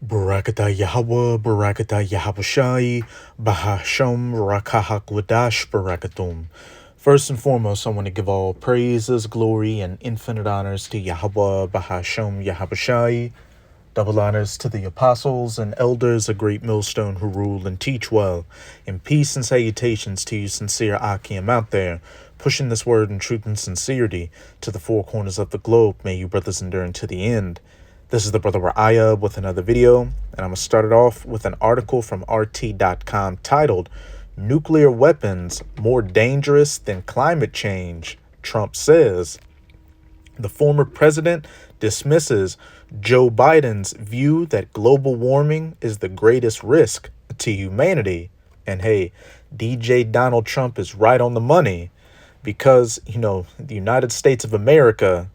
Barakata Yahweh, Barakata Yahabushai, Bahasham, Rakahakwadash, Barakatum. First and foremost, I want to give all praises, glory, and infinite honors to Yahweh, Bahasham, Yahabushai. Double honors to the apostles and elders, a great millstone who rule and teach well. And peace and salutations to you sincere Akim out there, pushing this word in truth and sincerity to the four corners of the globe. May you brothers endure unto the end. This is the Brother Ra'aya with another video, and I'm going to start it off with an article from RT.com titled, Nuclear Weapons More Dangerous Than Climate Change, Trump Says. The former president dismisses Joe Biden's view that global warming is the greatest risk to humanity. And hey, DJ Donald Trump is right on the money because, the United States of America,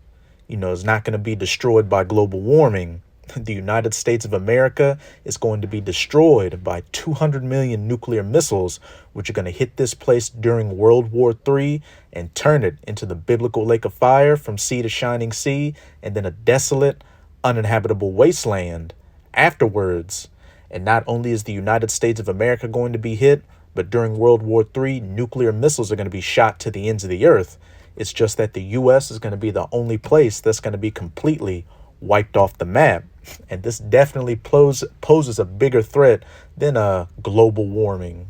is not going to be destroyed by global warming. The United States of America is going to be destroyed by 200 million nuclear missiles, which are going to hit this place during World War III and turn it into the biblical lake of fire from sea to shining sea, and then a desolate, uninhabitable wasteland afterwards. And not only is the United States of America going to be hit, but during World War III, nuclear missiles are going to be shot to the ends of the earth. It's just that the U.S. is going to be the only place that's going to be completely wiped off the map. And this definitely poses a bigger threat than global warming.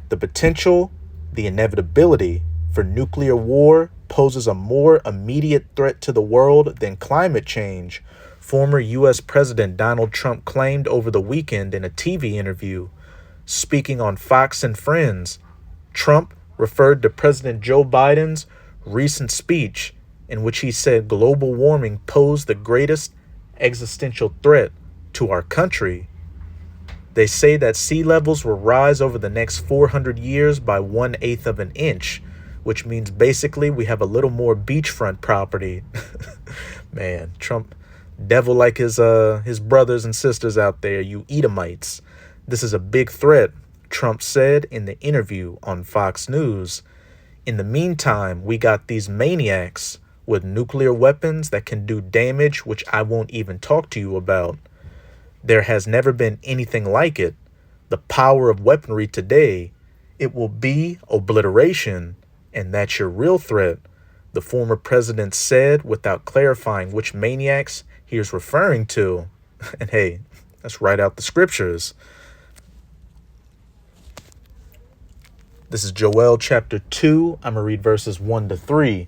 The potential, the inevitability for nuclear war poses a more immediate threat to the world than climate change, former U.S. President Donald Trump claimed over the weekend in a TV interview. Speaking on Fox and Friends, Trump referred to President Joe Biden's recent speech in which he said global warming posed the greatest existential threat to our country. They say that sea levels will rise over the next 400 years by 1/8 of an inch, which means basically we have a little more beachfront property. Man, Trump, devil like his brothers and sisters out there, you Edomites. This is a big threat, Trump said in the interview on Fox News. In the meantime, we got these maniacs with nuclear weapons that can do damage, which I won't even talk to you about. There has never been anything like it. The power of weaponry today, it will be obliteration, and that's your real threat, the former president said without clarifying which maniacs he is referring to. And hey, that's right out the scriptures. This is Joel chapter 2. I'm going to read verses 1 to 3.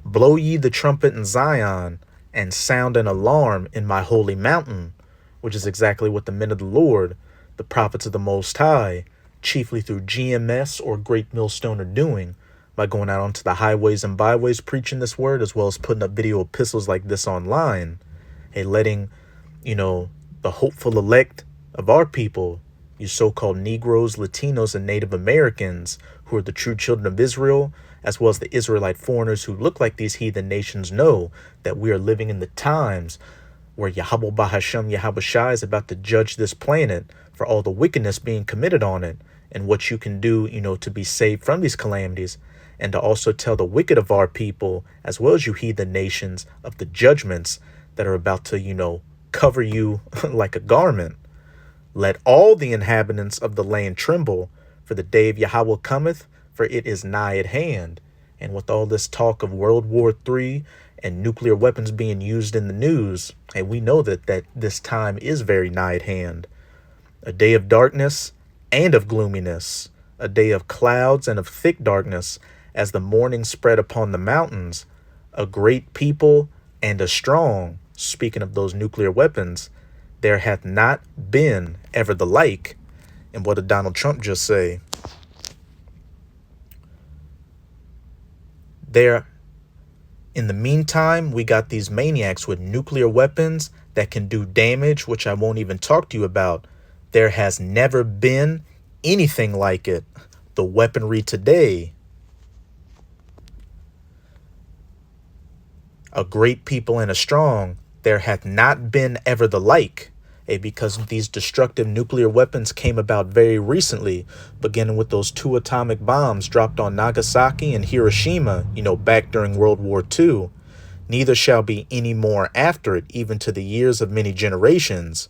Blow ye the trumpet in Zion, and sound an alarm in my holy mountain, which is exactly what the men of the Lord, the prophets of the Most High, chiefly through GMS or Great Millstone, are doing by going out onto the highways and byways preaching this word, as well as putting up video epistles like this online. Hey, letting, the hopeful elect of our people, you so-called Negroes, Latinos, and Native Americans, who are the true children of Israel, as well as the Israelite foreigners who look like these heathen nations, know that we are living in the times where Yahweh Bahasham Yahabushai is about to judge this planet for all the wickedness being committed on it, and what you can do, to be saved from these calamities, and to also tell the wicked of our people, as well as you heathen nations, of the judgments that are about to, cover you like a garment. Let all the inhabitants of the land tremble, for the day of Yahweh cometh, for it is nigh at hand. And with all this talk of World War III and nuclear weapons being used in the news, and we know that this time is very nigh at hand. A day of darkness and of gloominess, a day of clouds and of thick darkness, as the morning spread upon the mountains, a great people and a strong. Speaking of those nuclear weapons, there hath not been ever the like. And what did Donald Trump just say? In the meantime, we got these maniacs with nuclear weapons that can do damage, which I won't even talk to you about. There has never been anything like it. The weaponry today. A great people and a strong. There hath not been ever the like. Because these destructive nuclear weapons came about very recently, beginning with those 2 atomic bombs dropped on Nagasaki and Hiroshima, back during World War II. neither shall be any more after it, even to the years of many generations.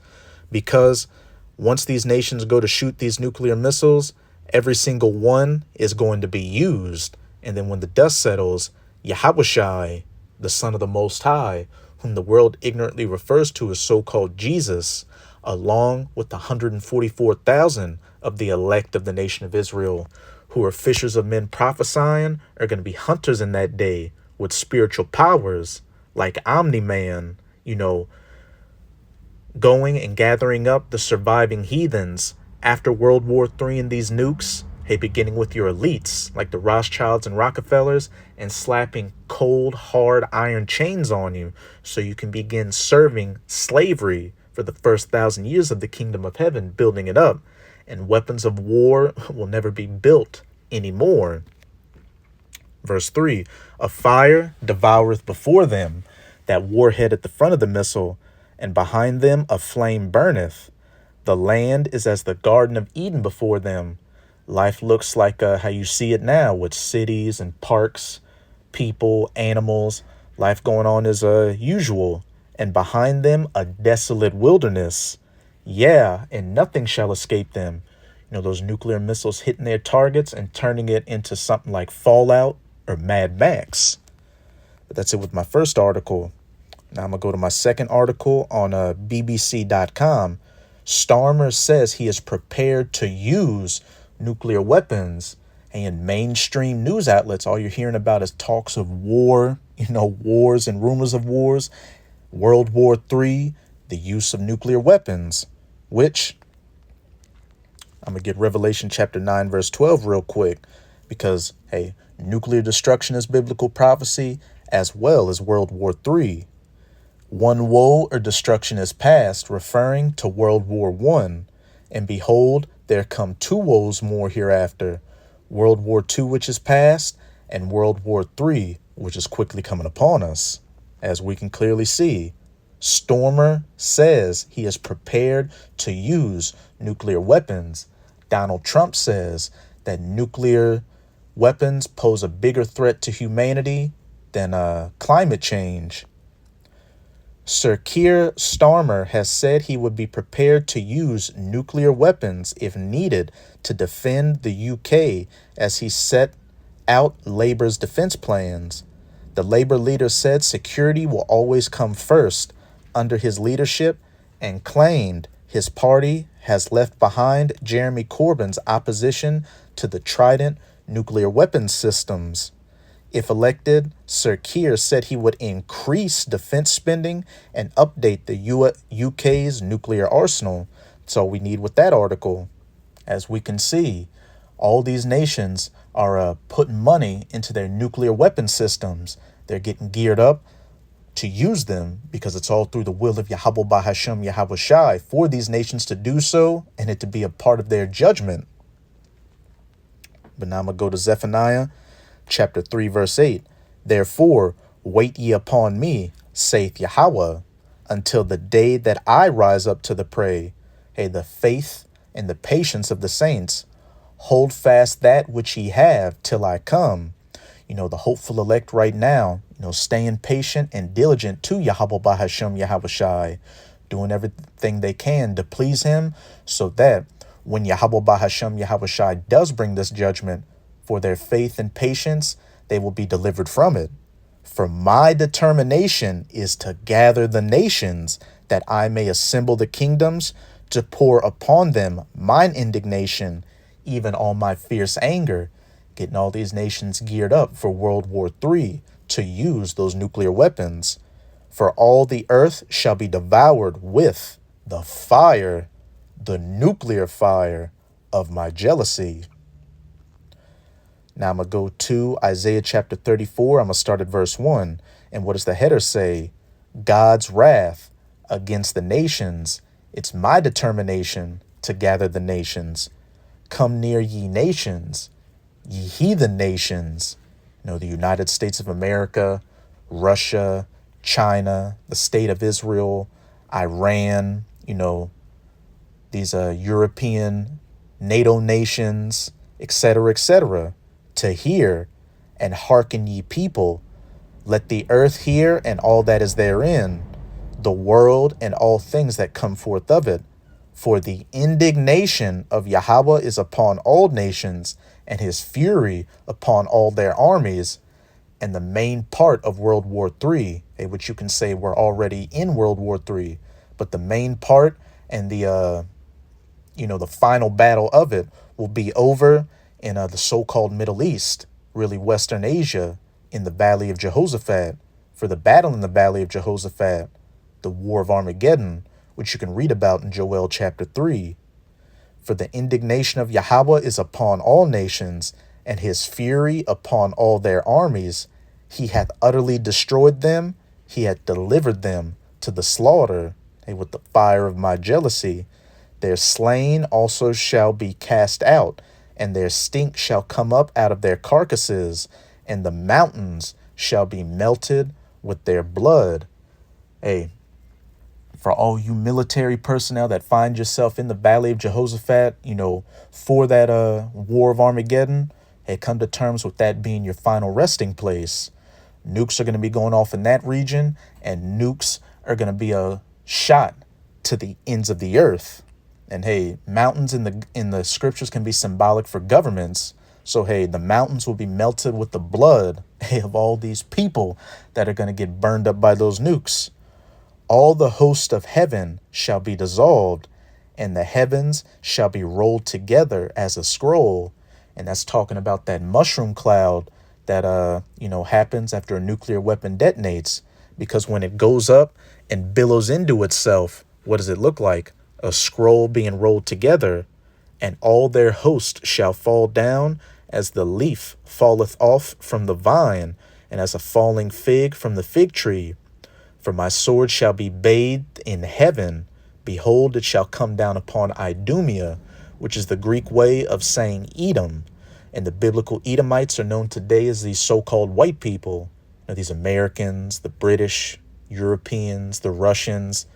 Because once these nations go to shoot these nuclear missiles, every single one is going to be used. And then when the dust settles, Yahushai, the Son of the Most High, whom the world ignorantly refers to as so-called Jesus, along with the 144,000 of the elect of the nation of Israel, who are fishers of men prophesying, are going to be hunters in that day with spiritual powers like Omni-Man, going and gathering up the surviving heathens after World War III and these nukes, hey, beginning with your elites like the Rothschilds and Rockefellers, and slapping cold, hard iron chains on you so you can begin serving slavery for the first 1,000 years of the kingdom of heaven, building it up. And weapons of war will never be built anymore. Verse 3, a fire devoureth before them, that warhead at the front of the missile, and behind them a flame burneth. The land is as the Garden of Eden before them. Life looks like how you see it now, with cities and parks, people, animals. Life going on as usual. And behind them a desolate wilderness. Yeah, and nothing shall escape them. Those nuclear missiles hitting their targets and turning it into something like Fallout or Mad Max. But that's it with my first article. Now I'm going to go to my second article on BBC.com. Starmer says he is prepared to use nuclear weapons. And in mainstream news outlets, all you're hearing about is talks of war, wars and rumors of wars. World War III, the use of nuclear weapons, which I'm going to get Revelation chapter 9, verse 12 real quick, because, hey, nuclear destruction is biblical prophecy as well as World War III. One woe or destruction is past, referring to World War I. And behold, there come two woes more hereafter, World War II, which is past, and World War III, which is quickly coming upon us, as we can clearly see. Stormer says he is prepared to use nuclear weapons. Donald Trump says that nuclear weapons pose a bigger threat to humanity than climate change. Sir Keir Starmer has said he would be prepared to use nuclear weapons if needed to defend the UK as he set out Labour's defence plans. The Labour leader said security will always come first under his leadership and claimed his party has left behind Jeremy Corbyn's opposition to the Trident nuclear weapons systems. If elected, Sir Keir said he would increase defense spending and update the UK's nuclear arsenal. That's all we need with that article. As we can see, all these nations are putting money into their nuclear weapon systems. They're getting geared up to use them because it's all through the will of Yahweh Bahashem Yahushai for these nations to do so and it to be a part of their judgment. But now I'm going to go to Zephaniah chapter 3, verse 8. Therefore, wait ye upon me, saith Yahweh, until the day that I rise up to the prey. Hey, the faith and the patience of the saints. Hold fast that which ye have till I come. The hopeful elect right now, staying patient and diligent to Yahweh Bahashem Yahushai, doing everything they can to please him so that when Yahweh Bahashem Yahushai does bring this judgment, for their faith and patience, they will be delivered from it. For my determination is to gather the nations, that I may assemble the kingdoms, to pour upon them mine indignation, even all my fierce anger, getting all these nations geared up for World War III to use those nuclear weapons. For all the earth shall be devoured with the fire, the nuclear fire of my jealousy. Now I'm going to go to Isaiah chapter 34. I'm going to start at verse 1. And what does the header say? God's wrath against the nations. It's my determination to gather the nations. Come near, ye nations, ye heathen nations. The United States of America, Russia, China, the state of Israel, Iran, these European NATO nations, etc., etc., to hear and hearken ye people, Let the earth hear and all that is therein, the world and all things that come forth of it. For the indignation of Yahweh is upon all nations, and his fury upon all their armies. And the main part of World War III, which you can say we're already in World War III, but the main part and the final battle of it will be over in the so-called Middle East, really Western Asia, in the Valley of Jehoshaphat. For the battle in the Valley of Jehoshaphat, the War of Armageddon, which you can read about in Joel chapter 3. For the indignation of Yahweh is upon all nations, and his fury upon all their armies. He hath utterly destroyed them, he hath delivered them to the slaughter, with the fire of my jealousy. Their slain also shall be cast out, and their stink shall come up out of their carcasses, and the mountains shall be melted with their blood. Hey, for all you military personnel that find yourself in the Valley of Jehoshaphat, for that War of Armageddon, hey, come to terms with that being your final resting place. Nukes are going to be going off in that region, and nukes are going to be shot to the ends of the earth. And hey, mountains in the scriptures can be symbolic for governments. So hey, the mountains will be melted with the blood of all these people that are going to get burned up by those nukes. All the host of heaven shall be dissolved, and the heavens shall be rolled together as a scroll. And that's talking about that mushroom cloud that happens after a nuclear weapon detonates. Because when it goes up and billows into itself, what does it look like? A scroll being rolled together. And all their host shall fall down as the leaf falleth off from the vine, and as a falling fig from the fig tree. For my sword shall be bathed in heaven. Behold, it shall come down upon Idumea, which is the Greek way of saying Edom. And the biblical Edomites are known today as these so-called white people. These Americans, the British, Europeans, the Russians,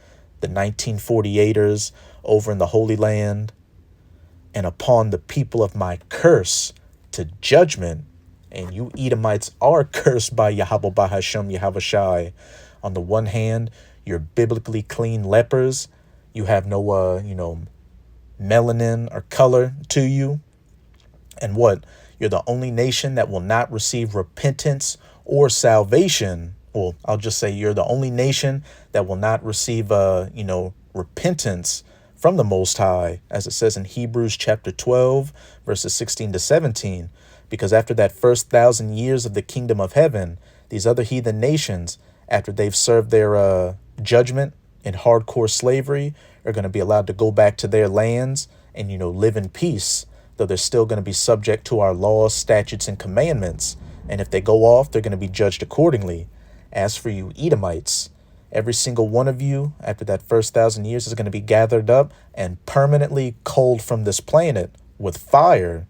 the 1948ers over in the Holy Land. And upon the people of my curse to judgment. And you Edomites are cursed by Yahweh Bahashem Yahweh Shai. On the one hand, you're biblically clean lepers. You have no, melanin or color to you. And what? You're the only nation that will not receive repentance or salvation. Well, I'll just say you're the only nation that will not receive, repentance from the Most High, as it says in Hebrews chapter 12, verses 16 to 17. Because after that first 1,000 years of the kingdom of heaven, these other heathen nations, after they've served their judgment in hardcore slavery, are going to be allowed to go back to their lands and, live in peace, though they're still going to be subject to our laws, statutes, and commandments. And if they go off, they're going to be judged accordingly. As for you Edomites, every single one of you, after that first 1,000 years, is going to be gathered up and permanently culled from this planet with fire.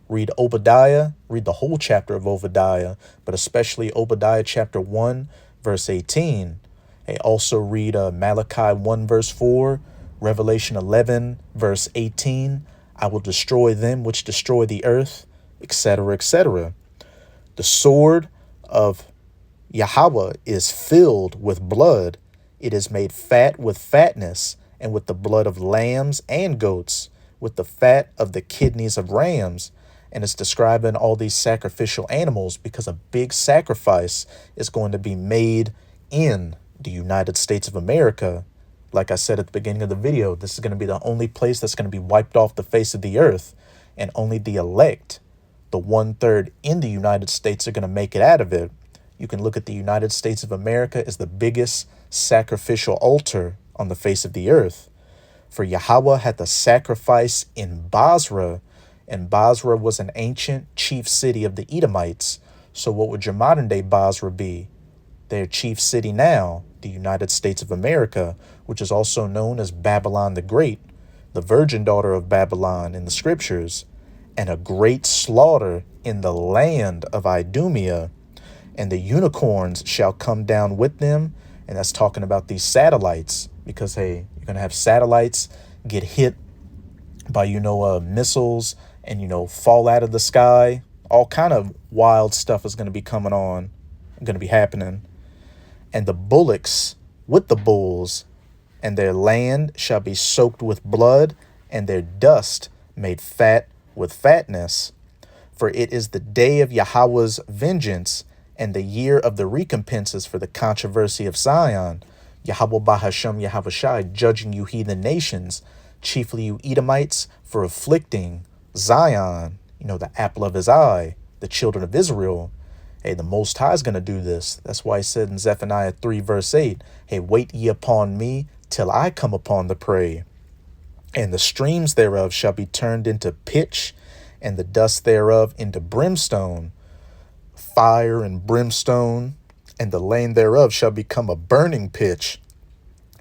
Read Obadiah, read the whole chapter of Obadiah, but especially Obadiah chapter 1, verse 18. Hey, also read Malachi 1, verse 4, Revelation 11, verse 18. I will destroy them which destroy the earth, etc., etc. The sword of Yahweh is filled with blood. It is made fat with fatness, and with the blood of lambs and goats, with the fat of the kidneys of rams. And it's describing all these sacrificial animals because a big sacrifice is going to be made in the United States of America. Like I said at the beginning of the video, this is going to be the only place that's going to be wiped off the face of the earth, and only the elect, the 1/3 in the United States, are going to make it out of it. You can look at the United States of America as the biggest sacrificial altar on the face of the earth. For Yahweh had the sacrifice in Basra, and Basra was an ancient chief city of the Edomites. So what would your modern day Basra be? Their chief city now, the United States of America, which is also known as Babylon the Great, the virgin daughter of Babylon in the scriptures, and a great slaughter in the land of Idumea. And the unicorns shall come down with them. And that's talking about these satellites, because, hey, you're going to have satellites get hit by, missiles and, fall out of the sky. All kind of wild stuff is going to be coming on. going to be happening. And the bullocks with the bulls, and their land shall be soaked with blood, and their dust made fat with fatness. For it is the day of Yahweh's vengeance, and the year of the recompenses for the controversy of Zion. Yahweh Bahashem Yahavushai, judging you heathen nations, chiefly you Edomites, for afflicting Zion, the apple of his eye, the children of Israel. Hey, the Most High is going to do this. That's why he said in Zephaniah 3, verse 8, hey, wait ye upon me till I come upon the prey. And the streams thereof shall be turned into pitch, and the dust thereof into brimstone, fire and brimstone, and the land thereof shall become a burning pitch.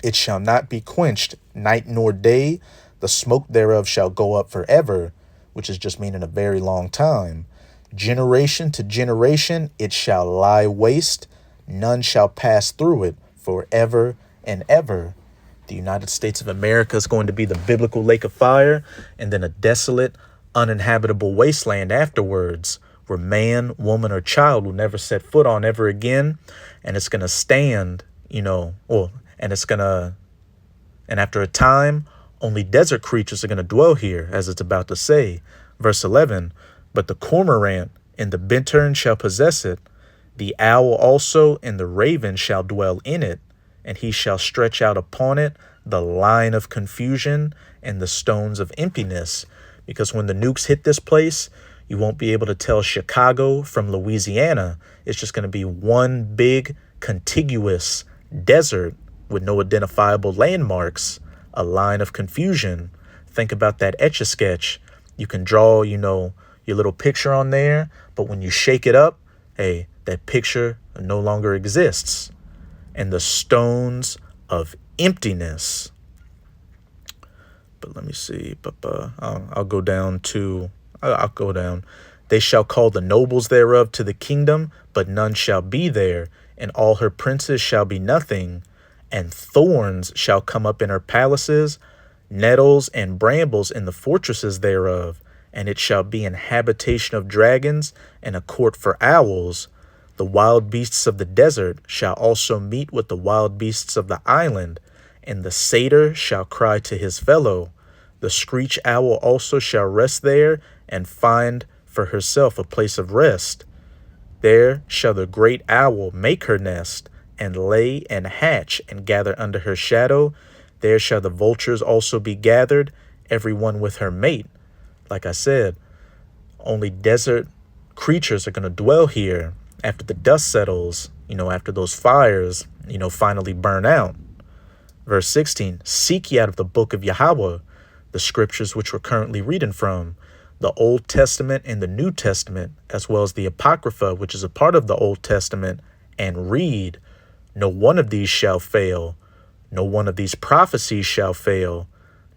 It shall not be quenched night nor day. The smoke thereof shall go up forever, which is just meaning a very long time. Generation to generation it shall lie waste. None shall pass through it forever and ever. The United States of America is going to be the biblical lake of fire, and then a desolate, uninhabitable wasteland afterwards, where man, woman, or child will never set foot on ever again. And it's going to stand, and after a time, only desert creatures are going to dwell here, as it's about to say. Verse 11, but the cormorant and the bittern shall possess it. The owl also and the raven shall dwell in it, and he shall stretch out upon it the line of confusion and the stones of emptiness. Because when the nukes hit this place, you won't be able to tell Chicago from Louisiana. It's just going to be one big contiguous desert with no identifiable landmarks, a line of confusion. Think about that Etch-a-Sketch. You can draw, your little picture on there, but when you shake it up, hey, that picture no longer exists. And the stones of emptiness. But let me see. I'll go down. They shall call the nobles thereof to the kingdom, but none shall be there, and all her princes shall be nothing. And thorns shall come up in her palaces, nettles and brambles in the fortresses thereof. And it shall be an habitation of dragons, and a court for owls. The wild beasts of the desert shall also meet with the wild beasts of the island, and the satyr shall cry to his fellow. The screech owl also shall rest there, and find for herself a place of rest. There shall the great owl make her nest, and lay and hatch, and gather under her shadow. There shall the vultures also be gathered, every one with her mate. Like I said, only desert creatures are going to dwell here after the dust settles, after those fires, finally burn out. Verse 16, seek ye out of the book of Yahweh, the scriptures which we're currently reading from, the Old Testament and the New Testament, as well as the Apocrypha, which is a part of the Old Testament, and read. No one of these shall fail. No one of these prophecies shall fail.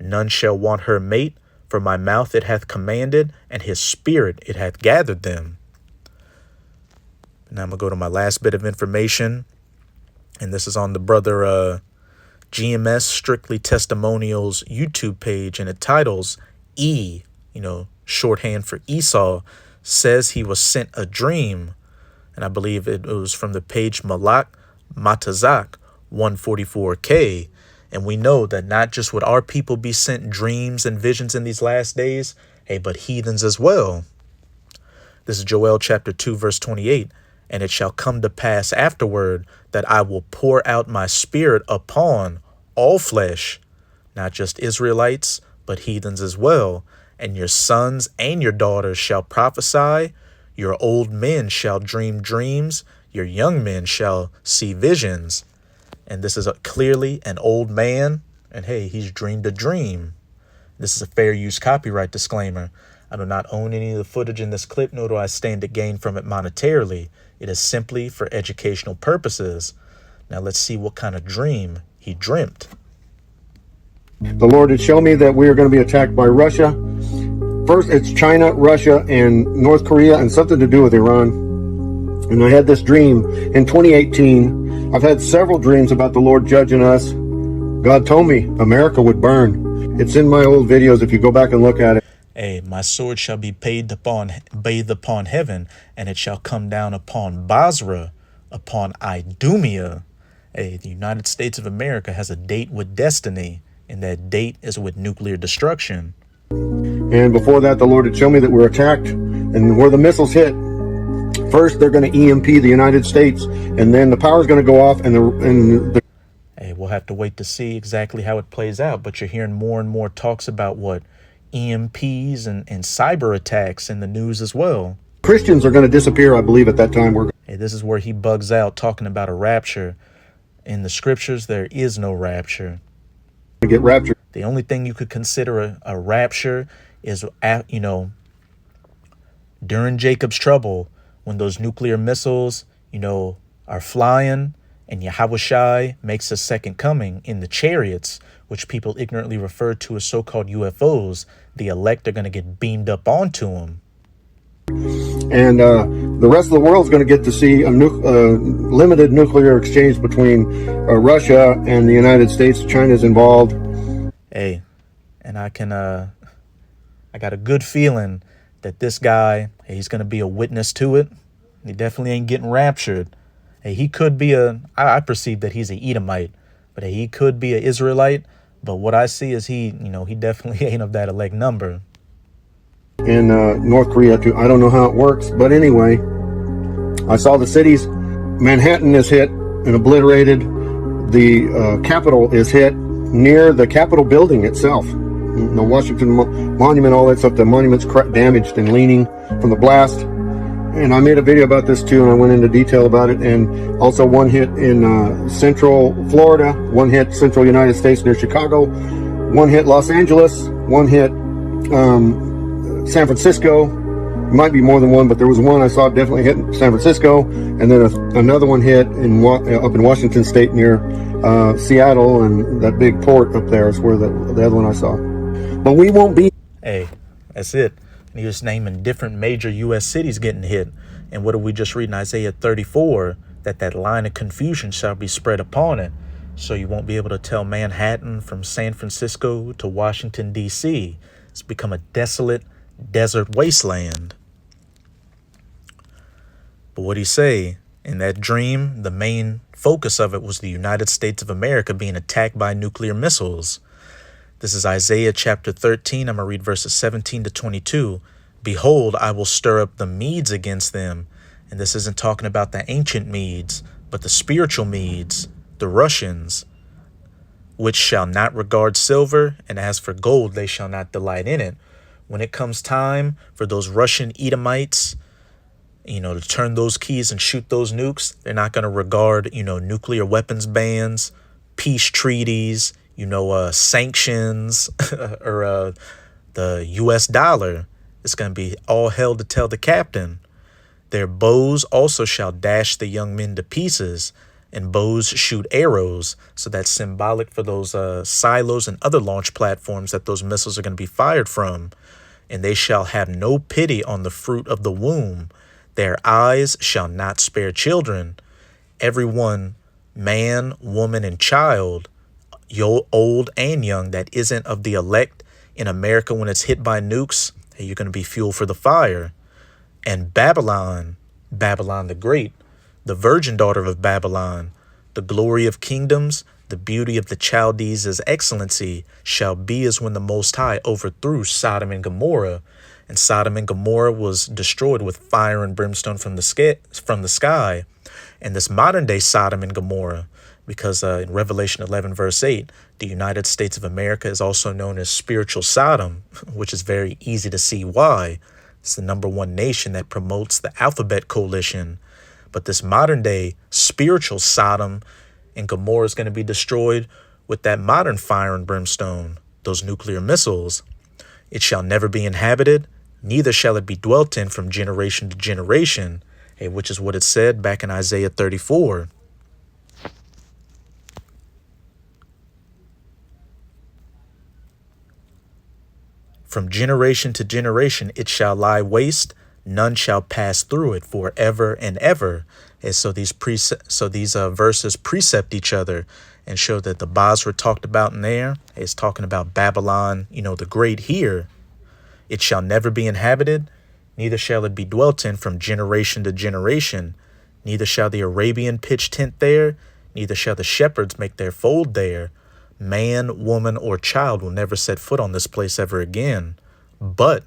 None shall want her mate, for my mouth it hath commanded, and his spirit it hath gathered them. Now I'm going to go to my last bit of information, and this is on the brother GMS Strictly Testimonials YouTube page, and it titles E, shorthand for Esau, says he was sent a dream. And I believe it was from the page Malak Matazak 144K. And we know that not just would our people be sent dreams and visions in these last days, but heathens as well. This is Joel chapter 2, verse 28. And it shall come to pass afterward that I will pour out my spirit upon all flesh, not just Israelites, but heathens as well. And your sons and your daughters shall prophesy. Your old men shall dream dreams. Your young men shall see visions. And this is clearly an old man. And hey, he's dreamed a dream. This is a fair use copyright disclaimer. I do not own any of the footage in this clip, nor do I stand to gain from it monetarily. It is simply for educational purposes. Now let's see what kind of dream he dreamt. The Lord had shown me that we are going to be attacked by Russia. First, it's China, Russia, and North Korea, and something to do with Iran. And I had this dream in 2018. I've had several dreams about the Lord judging us. God told me America would burn. It's in my old videos if you go back and look at it. Hey, my sword shall be bathed upon heaven, and it shall come down upon Basra, upon Idumea. Hey, the United States of America has a date with destiny, and that date is with nuclear destruction. And before that, the Lord had shown me that we're attacked, and where the missiles hit, first they're going to EMP the United States, and then the power's going to go off, and the Hey, we'll have to wait to see exactly how it plays out, but you're hearing more and more talks about what EMPs and cyber attacks in the news as well. Christians are going to disappear, I believe, at that time. Hey, this is where he bugs out talking about a rapture. In the scriptures, there is no rapture. Going to get raptured. The only thing you could consider a rapture is, during Jacob's trouble, when those nuclear missiles, are flying, and Yahushai makes a second coming in the chariots, which people ignorantly refer to as so-called UFOs. The elect are going to get beamed up onto them. And the rest of the world is going to get to see a limited nuclear exchange between Russia and the United States. China's involved. Hey, and I got a good feeling that this guy, he's going to be a witness to it. He definitely ain't getting raptured. Hey, he could be I perceive that he's an Edomite, but hey, he could be an Israelite. But what I see is he definitely ain't of that elect number. In North Korea too. I don't know how it works, but anyway, I saw the cities. Manhattan is hit and obliterated. The Capitol is hit near the Capitol building itself. The Washington Monument, all that stuff. The monument's damaged and leaning from the blast. And I made a video about this too, and I went into detail about it. And also one hit in central Florida, one hit central United States near Chicago, one hit Los Angeles, one hit San Francisco. It might be more than one, but there was one I saw definitely hit San Francisco, and then another one hit up in Washington State near Seattle, and that big port up there is where the other one I saw. But we won't be. Hey, that's it. And he was naming different major U.S. cities getting hit. And what did we just read in Isaiah 34? That line of confusion shall be spread upon it. So you won't be able to tell Manhattan from San Francisco to Washington, D.C. It's become a desolate desert wasteland. But what'd he say? In that dream, the main focus of it was the United States of America being attacked by nuclear missiles. This is Isaiah chapter 13. I'm going to read verses 17 to 22. Behold, I will stir up the Medes against them. And this isn't talking about the ancient Medes, but the spiritual Medes, the Russians, which shall not regard silver, and as for gold, they shall not delight in it. When it comes time for those Russian Edomites, to turn those keys and shoot those nukes, they're not going to regard, nuclear weapons bans, peace treaties, sanctions, or the U.S. dollar. It's going to be all hell to tell the captain. Their bows also shall dash the young men to pieces, and bows shoot arrows. So that's symbolic for those silos and other launch platforms that those missiles are going to be fired from. And they shall have no pity on the fruit of the womb. Their eyes shall not spare children. Everyone, man, woman, and child, old and young, that isn't of the elect in America when it's hit by nukes, you're going to be fuel for the fire. And Babylon, Babylon the Great, the virgin daughter of Babylon, the glory of kingdoms, the beauty of the Chaldees' excellency, shall be as when the Most High overthrew Sodom and Gomorrah. And Sodom and Gomorrah was destroyed with fire and brimstone from the sky. And this modern day Sodom and Gomorrah, because in Revelation 11, verse 8, the United States of America is also known as spiritual Sodom, which is very easy to see why. It's the number one nation that promotes the Alphabet Coalition. But this modern day spiritual Sodom and Gomorrah is going to be destroyed with that modern fire and brimstone, those nuclear missiles. It shall never be inhabited, neither shall it be dwelt in from generation to generation, which is what it said back in Isaiah 34. From generation to generation it shall lie waste, none shall pass through it forever and ever. And so these verses precept each other and show that the Basra talked about in there is talking about Babylon, the great here. It shall never be inhabited, neither shall it be dwelt in from generation to generation. Neither shall the Arabian pitch tent there, neither shall the shepherds make their fold there. Man, woman, or child will never set foot on this place ever again. But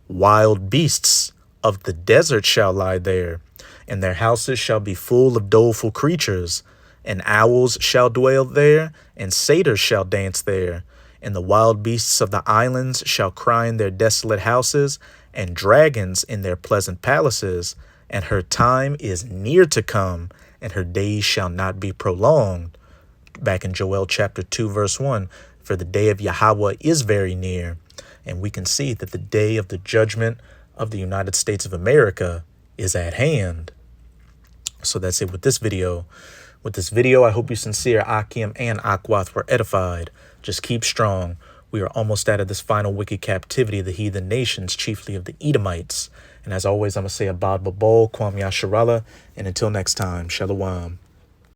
wild beasts of the desert shall lie there, and their houses shall be full of doleful creatures. And owls shall dwell there, and satyrs shall dance there. And the wild beasts of the islands shall cry in their desolate houses, and dragons in their pleasant palaces. And her time is near to come, and her days shall not be prolonged. Back in Joel chapter 2, verse 1, for the day of Yahweh is very near. And we can see that the day of the judgment of the United States of America is at hand. So that's it with this video. With this video, I hope you sincere Akim and Akwath were edified. Just keep strong. We are almost out of this final wicked captivity of the heathen nations, chiefly of the Edomites. And as always, I'm going to say Abad Babal, Kwam Yasharallah, and until next time, Shalom.